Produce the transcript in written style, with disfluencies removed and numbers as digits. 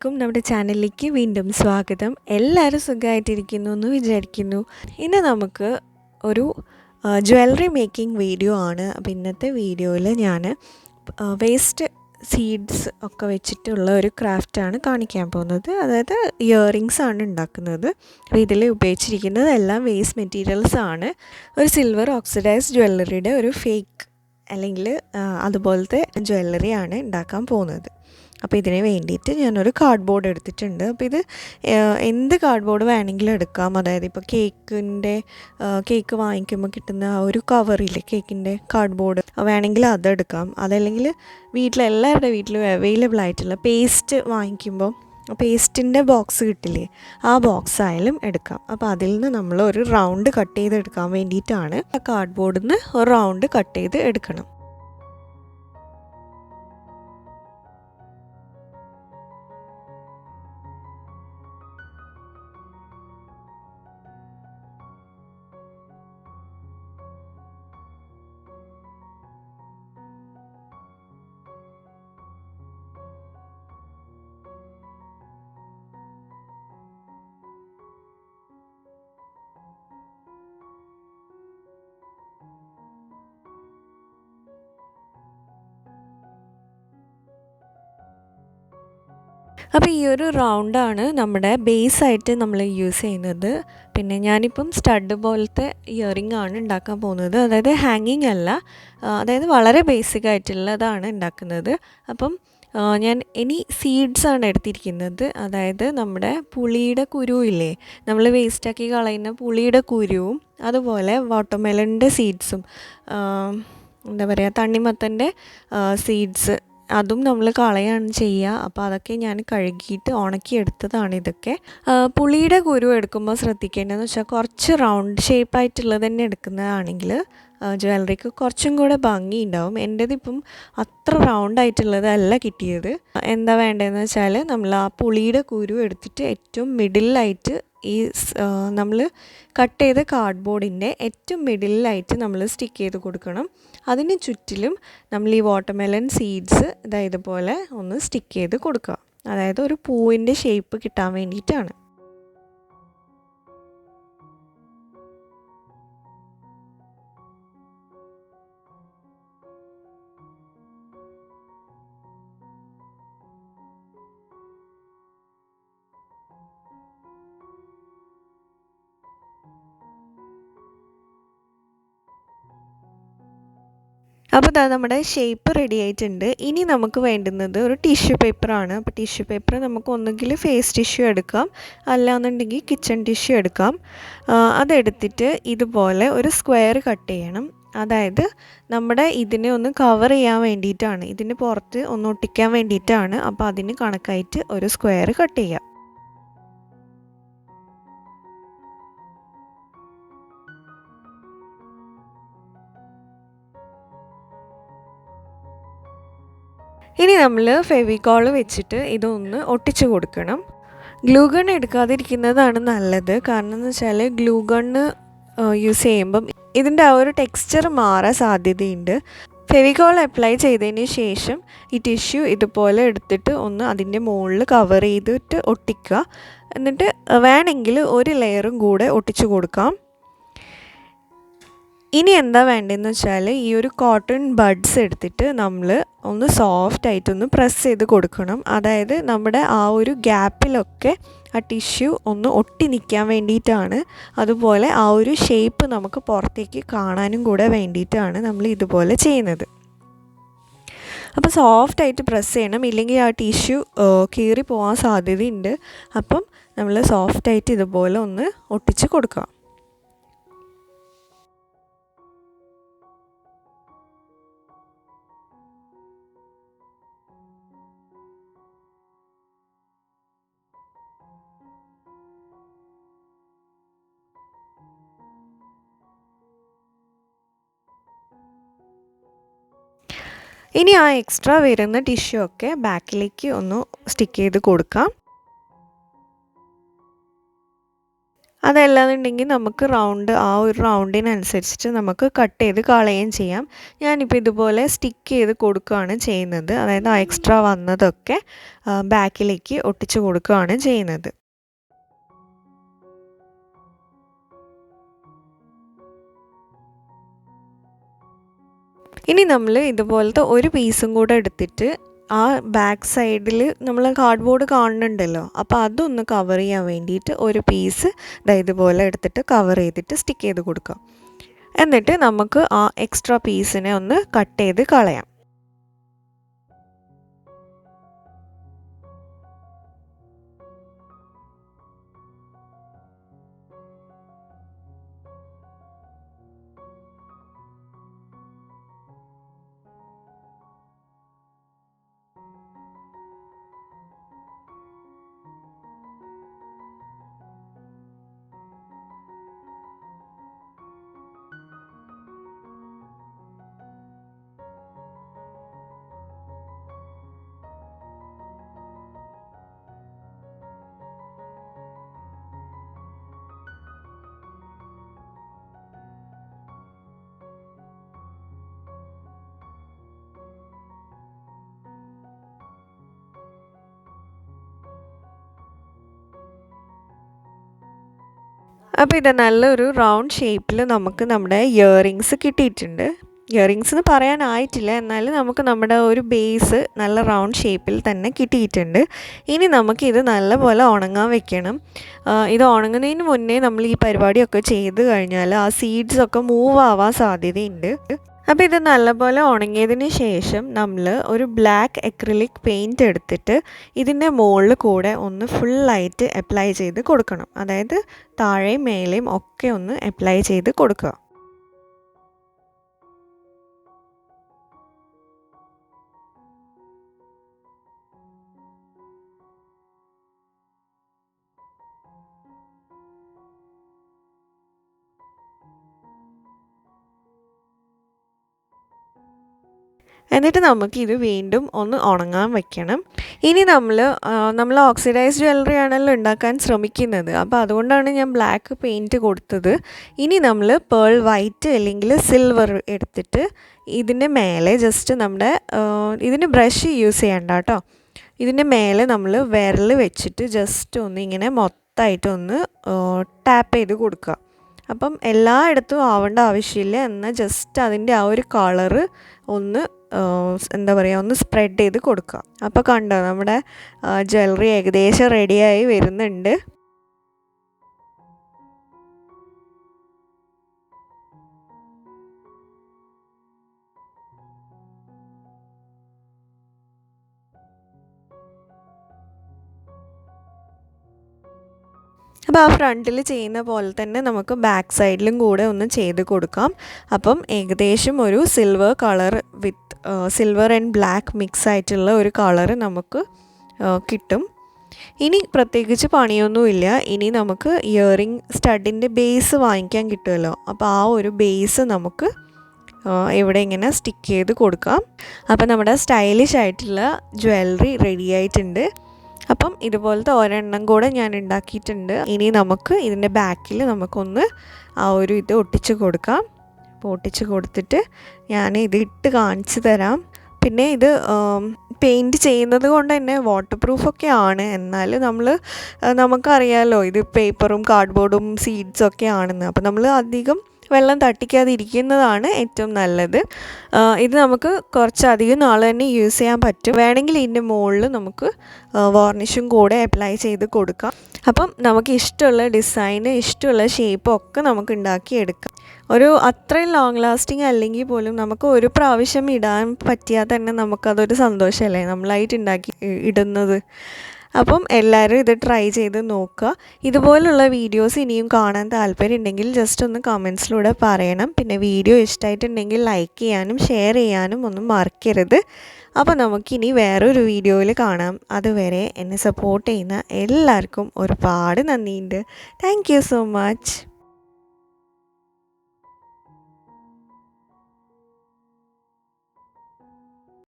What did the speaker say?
എല്ലാവർക്കും നമ്മുടെ ചാനലിലേക്ക് വീണ്ടും സ്വാഗതം. എല്ലാവരും സുഖമായിട്ടിരിക്കുന്നു എന്ന് വിചാരിക്കുന്നു. ഇന്ന് നമുക്ക് ഒരു ജ്വല്ലറി മേക്കിംഗ് വീഡിയോ ആണ്. അപ്പോൾ ഇന്നത്തെ വീഡിയോയിൽ ഞാൻ വേസ്റ്റ് സീഡ്സ് ഒക്കെ വെച്ചിട്ടുള്ള ഒരു ക്രാഫ്റ്റാണ് കാണിക്കാൻ പോകുന്നത്. അതായത് ഇയറിങ്സ് ആണ് ഉണ്ടാക്കുന്നത്. അപ്പോൾ ഇതിൽ ഉപയോഗിച്ചിരിക്കുന്നത് എല്ലാം വേസ്റ്റ് മെറ്റീരിയൽസ് ആണ്. ഒരു സിൽവർ ഓക്സിഡൈസ്ഡ് ജ്വല്ലറിയുടെ ഒരു ഫേക്ക് അല്ലെങ്കിൽ അതുപോലത്തെ ജ്വല്ലറിയാണ് ഉണ്ടാക്കാൻ പോകുന്നത്. അപ്പോൾ ഇതിന് വേണ്ടിയിട്ട് ഞാനൊരു കാർഡ്ബോർഡ് എടുത്തിട്ടുണ്ട്. അപ്പോൾ ഇത് എന്ത് കാർഡ്ബോർഡ് വേണമെങ്കിലും എടുക്കാം. അതായത് ഇപ്പോൾ കേക്ക് വാങ്ങിക്കുമ്പോൾ കിട്ടുന്ന ആ ഒരു കവറില്ലേ, കേക്കിൻ്റെ കാർഡ്ബോർഡ് വേണമെങ്കിൽ അതെടുക്കാം. അതല്ലെങ്കിൽ എല്ലാവരുടെ വീട്ടിലും അവൈലബിൾ ആയിട്ടുള്ള പേസ്റ്റ് വാങ്ങിക്കുമ്പോൾ പേസ്റ്റിൻ്റെ ബോക്സ് കിട്ടില്ലേ, ആ ബോക്സ് ആയാലും എടുക്കാം. അപ്പോൾ അതിൽ നിന്ന് നമ്മൾ ഒരു റൗണ്ട് കട്ട് ചെയ്തെടുക്കാൻ വേണ്ടിയിട്ടാണ് ആ കാർഡ്ബോർഡിൽ നിന്ന് ഒരു റൗണ്ട് കട്ട് ചെയ്ത് എടുക്കണം. അപ്പോൾ ഈ ഒരു റൗണ്ടാണ് നമ്മുടെ ബേസായിട്ട് നമ്മൾ യൂസ് ചെയ്യുന്നത്. പിന്നെ ഞാനിപ്പം സ്റ്റഡ് പോലത്തെ ഇയറിംഗ് ആണ് ഉണ്ടാക്കാൻ പോകുന്നത്. അതായത് ഹാങ്ങിങ് അല്ല, അതായത് വളരെ ബേസിക് ആയിട്ടുള്ളതാണ് ഉണ്ടാക്കുന്നത്. അപ്പം ഞാൻ ഇനി സീഡ്സാണ് എടുത്തിരിക്കുന്നത്. അതായത് നമ്മുടെ പുളിയുടെ കുരുവില്ലേ, നമ്മൾ വേസ്റ്റാക്കി കളയുന്ന പുളിയുടെ കുരുവും അതുപോലെ വാട്ടർമെലണിൻ്റെ സീഡ്സും എന്താ പറയുക, തണ്ണിമത്തൻ്റെ സീഡ്സ് അതും നമ്മൾ കളയാണ് ചെയ്യുക. അപ്പോൾ അതൊക്കെ ഞാൻ കഴുകിയിട്ട് ഉണക്കിയെടുത്തതാണ് ഇതൊക്കെ. പുളിയുടെ കുരു എടുക്കുമ്പോൾ ശ്രദ്ധിക്കേണ്ടതെന്ന് വെച്ചാൽ കുറച്ച് റൗണ്ട് ഷേപ്പായിട്ടുള്ളത് തന്നെ എടുക്കുന്നതാണെങ്കിൽ ജ്വല്ലറിക്ക് കുറച്ചും കൂടെ ഭംഗി ഉണ്ടാവും. എൻ്റേതിപ്പം അത്ര റൗണ്ടായിട്ടുള്ളതല്ല കിട്ടിയത്. എന്താ വേണ്ടതെന്ന് വെച്ചാൽ നമ്മൾ ആ പുളിയുടെ കുരു എടുത്തിട്ട് ഏറ്റവും മിഡിലായിട്ട് ഈ നമ്മൾ കട്ട് ചെയ്ത കാർഡ്ബോർഡിൻ്റെ ഏറ്റവും മിഡിലായിട്ട് നമ്മൾ സ്റ്റിക്ക് ചെയ്ത് കൊടുക്കണം. അതിന് ചുറ്റിലും നമ്മൾ ഈ വാട്ടർമെലൺ സീഡ്സ് ഇതുപോലെ ഒന്ന് സ്റ്റിക്ക് ചെയ്ത് കൊടുക്കുക. അതായത് ഒരു പൂവിൻ്റെ ഷേപ്പ് കിട്ടാൻ വേണ്ടിയിട്ടാണ്. അപ്പോൾ നമ്മുടെ ഷേപ്പ് റെഡി ആയിട്ടുണ്ട്. ഇനി നമുക്ക് വേണ്ടുന്നത് ഒരു ടിഷ്യൂ പേപ്പറാണ്. അപ്പോൾ ടിഷ്യൂ പേപ്പർ നമുക്ക് ഒന്നുകിൽ ഫേസ് ടിഷ്യൂ എടുക്കാം, അല്ലാന്നുണ്ടെങ്കിൽ കിച്ചൺ ടിഷ്യൂ എടുക്കാം. അതെടുത്തിട്ട് ഇതുപോലെ ഒരു സ്ക്വയർ കട്ട് ചെയ്യണം. അതായത് നമ്മുടെ ഇതിനെ ഒന്ന് കവർ ചെയ്യാൻ വേണ്ടിയിട്ടാണ്, ഇതിന് പുറത്ത് ഒന്ന് ഒട്ടിക്കാൻ വേണ്ടിയിട്ടാണ്. അപ്പോൾ അതിന് കണക്കായിട്ട് ഒരു സ്ക്വയർ കട്ട് ചെയ്യാം. ഇനി നമ്മൾ ഫെവിക്കോൾ വെച്ചിട്ട് ഇതൊന്ന് ഒട്ടിച്ച് കൊടുക്കണം. ഗ്ലൂ ഗൺ എടുക്കാതിരിക്കുന്നതാണ് നല്ലത്. കാരണം എന്ന് വെച്ചാൽ ഗ്ലൂ ഗണ്ണ് യൂസ് ചെയ്യുമ്പം ഇതിൻ്റെ ആ ഒരു ടെക്സ്ചർ മാറാൻ സാധ്യതയുണ്ട്. ഫെവിക്കോൾ അപ്ലൈ ചെയ്തതിന് ശേഷം ഈ ടിഷ്യൂ ഇതുപോലെ എടുത്തിട്ട് ഒന്ന് അതിൻ്റെ മുകളിൽ കവർ ചെയ്തിട്ട് ഒട്ടിക്കുക. എന്നിട്ട് വേണമെങ്കിൽ ഒരു ലെയറും കൂടെ ഒട്ടിച്ച് കൊടുക്കാം. ഇനി എന്താ വേണ്ടതെന്ന് വെച്ചാൽ ഈ ഒരു കോട്ടൺ ബഡ്സ് എടുത്തിട്ട് നമ്മൾ ഒന്ന് സോഫ്റ്റായിട്ടൊന്ന് പ്രസ് ചെയ്ത് കൊടുക്കണം. അതായത് നമ്മുടെ ആ ഒരു ഗ്യാപ്പിലൊക്കെ ആ ടിഷ്യൂ ഒന്ന് ഒട്ടി നിൽക്കാൻ വേണ്ടിയിട്ടാണ്. അതുപോലെ ആ ഒരു ഷേപ്പ് നമുക്ക് പുറത്തേക്ക് കാണാനും കൂടെ വേണ്ടിയിട്ടാണ് നമ്മൾ ഇതുപോലെ ചെയ്യുന്നത്. അപ്പോൾ സോഫ്റ്റായിട്ട് പ്രസ് ചെയ്യണം, ഇല്ലെങ്കിൽ ആ ടിഷ്യൂ കീറി പോകാൻ സാധ്യതയുണ്ട്. അപ്പം നമ്മൾ സോഫ്റ്റായിട്ട് ഇതുപോലെ ഒന്ന് ഒട്ടിച്ച് കൊടുക്കുക. ഇനി ആ എക്സ്ട്രാ വരുന്ന ടിഷ്യൂ ഒക്കെ ബാക്കിലേക്ക് ഒന്ന് സ്റ്റിക്ക് ചെയ്ത് കൊടുക്കാം. അതല്ലാന്നുണ്ടെങ്കിൽ നമുക്ക് ആ ഒരു റൗണ്ടിനനുസരിച്ചിട്ട് നമുക്ക് കട്ട് ചെയ്ത് കളയുകയും ചെയ്യാം. ഞാനിപ്പോൾ ഇതുപോലെ സ്റ്റിക്ക് ചെയ്ത് കൊടുക്കുകയാണ് ചെയ്യുന്നത്. അതായത് ആ എക്സ്ട്രാ വന്നതൊക്കെ ബാക്കിലേക്ക് ഒട്ടിച്ച് കൊടുക്കുകയാണ് ചെയ്യുന്നത്. ഇനി നമ്മൾ ഇതുപോലത്തെ ഒരു പീസും കൂടെ എടുത്തിട്ട് ആ ബാക്ക് സൈഡിൽ നമ്മൾ കാർഡ്ബോർഡ് കാണുന്നുണ്ടല്ലോ, അപ്പോൾ അതൊന്ന് കവർ ചെയ്യാൻ വേണ്ടിയിട്ട് ഒരു പീസ് ഇതുപോലെ എടുത്തിട്ട് കവർ ചെയ്തിട്ട് സ്റ്റിക്ക് ചെയ്ത് കൊടുക്കുക. എന്നിട്ട് നമുക്ക് ആ എക്സ്ട്രാ പീസിനെ ഒന്ന് കട്ട് ചെയ്ത് കളയാം. അപ്പോൾ ഇത് നല്ലൊരു റൗണ്ട് ഷേപ്പിൽ നമുക്ക് നമ്മുടെ ഇയറിങ്സ് കിട്ടിയിട്ടുണ്ട്. ഇയറിങ്സ് എന്ന് പറയാനായിട്ടില്ല, എന്നാലും നമുക്ക് നമ്മുടെ ഒരു ബേസ് നല്ല റൗണ്ട് ഷേപ്പിൽ തന്നെ കിട്ടിയിട്ടുണ്ട്. ഇനി നമുക്കിത് നല്ലപോലെ ഉണങ്ങാൻ വെക്കണം. ഇത് ഉണങ്ങുന്നതിന് മുന്നേ നമ്മൾ ഈ പരിപാടിയൊക്കെ ചെയ്ത് കഴിഞ്ഞാൽ ആ സീഡ്സൊക്കെ മൂവ് ആവാൻ സാധ്യതയുണ്ട്. അപ്പോൾ ഇത് നല്ലപോലെ ഉണങ്ങിയതിന് ശേഷം നമ്മൾ ഒരു ബ്ലാക്ക് അക്രിലിക് പെയിൻറ്റ് എടുത്തിട്ട് ഇതിൻ്റെ മുകളിൽ കൂടെ ഒന്ന് ഫുള്ളായിട്ട് അപ്ലൈ ചെയ്ത് കൊടുക്കണം. അതായത് താഴെയും മേലെയും ഒക്കെ ഒന്ന് അപ്ലൈ ചെയ്ത് കൊടുക്കുക. എന്നിട്ട് നമുക്കിത് വീണ്ടും ഒന്ന് ഉണങ്ങാൻ വെക്കണം. ഇനി നമ്മൾ ഓക്സിഡൈസ്ഡ് ജ്വല്ലറി ആണല്ലോ ഉണ്ടാക്കാൻ ശ്രമിക്കുന്നത്. അപ്പോൾ അതുകൊണ്ടാണ് ഞാൻ ബ്ലാക്ക് പെയിൻറ്റ് കൊടുത്തത്. ഇനി നമ്മൾ പേൾ വൈറ്റ് അല്ലെങ്കിൽ സിൽവർ എടുത്തിട്ട് ഇതിൻ്റെ മേലെ ജസ്റ്റ് ഇതിന് ബ്രഷ് യൂസ് ചെയ്യണ്ട കേട്ടോ. ഇതിൻ്റെ മേലെ നമ്മൾ വിരൽ വെച്ചിട്ട് ജസ്റ്റ് ഒന്ന് ഇങ്ങനെ മൊത്തമായിട്ടൊന്ന് ടാപ്പ് ചെയ്ത് കൊടുക്കുക. അപ്പം എല്ലായിടത്തും ആവേണ്ട ആവശ്യമില്ല, എന്നാൽ ജസ്റ്റ് അതിൻ്റെ ആ ഒരു കളറ് ഒന്ന് ഒന്ന് സ്പ്രെഡ് ചെയ്ത് കൊടുക്കുക. അപ്പോൾ കണ്ടോ, നമ്മുടെ ജ്വല്ലറി ഏകദേശം റെഡിയായി വരുന്നുണ്ട്. അപ്പോൾ ആ ഫ്രണ്ടിൽ ചെയ്യുന്ന പോലെ തന്നെ നമുക്ക് ബാക്ക് സൈഡിലും കൂടെ ഒന്ന് ചെയ്ത് കൊടുക്കാം. അപ്പം ഏകദേശം ഒരു silver colour with silver and black mix ആയിട്ടുള്ള ഒരു കളറ് നമുക്ക് കിട്ടും. ഇനി പ്രത്യേകിച്ച് പണിയൊന്നുമില്ല. ഇനി നമുക്ക് ഇയറിംഗ് സ്റ്റഡിൻ്റെ ബേസ് വാങ്ങിക്കാൻ കിട്ടുമല്ലോ, അപ്പോൾ ആ ഒരു ബേസ് നമുക്ക് ഇവിടെ ഇങ്ങനെ സ്റ്റിക്ക് ചെയ്ത് കൊടുക്കാം. അപ്പോൾ നമ്മുടെ സ്റ്റൈലിഷ് ആയിട്ടുള്ള ജ്വല്ലറി റെഡി ആയിട്ടുണ്ട്. അപ്പം ഇതുപോലത്തെ ഒരെണ്ണം കൂടെ ഞാൻ ഉണ്ടാക്കിയിട്ടുണ്ട്. ഇനി നമുക്ക് ഇതിൻ്റെ ബാക്കിൽ നമുക്കൊന്ന് ആ ഒരു ഇത് ഒട്ടിച്ച് കൊടുക്കാം. അപ്പോൾ ഒട്ടിച്ച് കൊടുത്തിട്ട് ഞാൻ ഇത് ഇട്ട് കാണിച്ചു തരാം. പിന്നെ ഇത് പെയിൻറ്റ് ചെയ്യുന്നത് കൊണ്ട് തന്നെ വാട്ടർ പ്രൂഫൊക്കെ ആണ്. എന്നാൽ നമുക്കറിയാമല്ലോ ഇത് പേപ്പറും കാർഡ്ബോർഡും സീഡ്സൊക്കെ ആണെന്ന്. അപ്പോൾ നമ്മൾ അധികം വെള്ളം തട്ടിക്കാതിരിക്കുന്നതാണ് ഏറ്റവും നല്ലത്. ഇത് നമുക്ക് കുറച്ചധികം നാൾ തന്നെ യൂസ് ചെയ്യാൻ പറ്റും. വേണമെങ്കിൽ ഇതിൻ്റെ മുകളിൽ നമുക്ക് വാർണിഷും കൂടെ അപ്ലൈ ചെയ്ത് കൊടുക്കാം. അപ്പം നമുക്ക് ഇഷ്ടമുള്ള ഡിസൈന് ഇഷ്ടമുള്ള ഷേപ്പും ഒക്കെ നമുക്ക് ഉണ്ടാക്കിയെടുക്കാം. അത്രയും ലോങ് ലാസ്റ്റിംഗ് അല്ലെങ്കിൽ പോലും നമുക്ക് ഒരു പ്രാവശ്യം ഇടാൻ പറ്റിയാൽ തന്നെ നമുക്കതൊരു സന്തോഷമല്ലേ, നമ്മളായിട്ട് ഉണ്ടാക്കി ഇടുന്നത്. അപ്പം എല്ലാവരും ഇത് ട്രൈ ചെയ്ത് നോക്കുക. ഇതുപോലുള്ള വീഡിയോസ് ഇനിയും കാണാൻ താല്പര്യം ഉണ്ടെങ്കിൽ ജസ്റ്റ് ഒന്ന് കമൻസിലൂടെ പറയണം. പിന്നെ വീഡിയോ ഇഷ്ടമായിട്ടുണ്ടെങ്കിൽ ലൈക്ക് ചെയ്യാനും ഷെയർ ചെയ്യാനും ഒന്നും മറക്കരുത്. അപ്പോൾ നമുക്കിനി വേറൊരു വീഡിയോയിൽ കാണാം. അതുവരെ എന്നെ സപ്പോർട്ട് ചെയ്യുന്ന എല്ലാവർക്കും ഒരുപാട് നന്ദിയുണ്ട്. Thank you so much.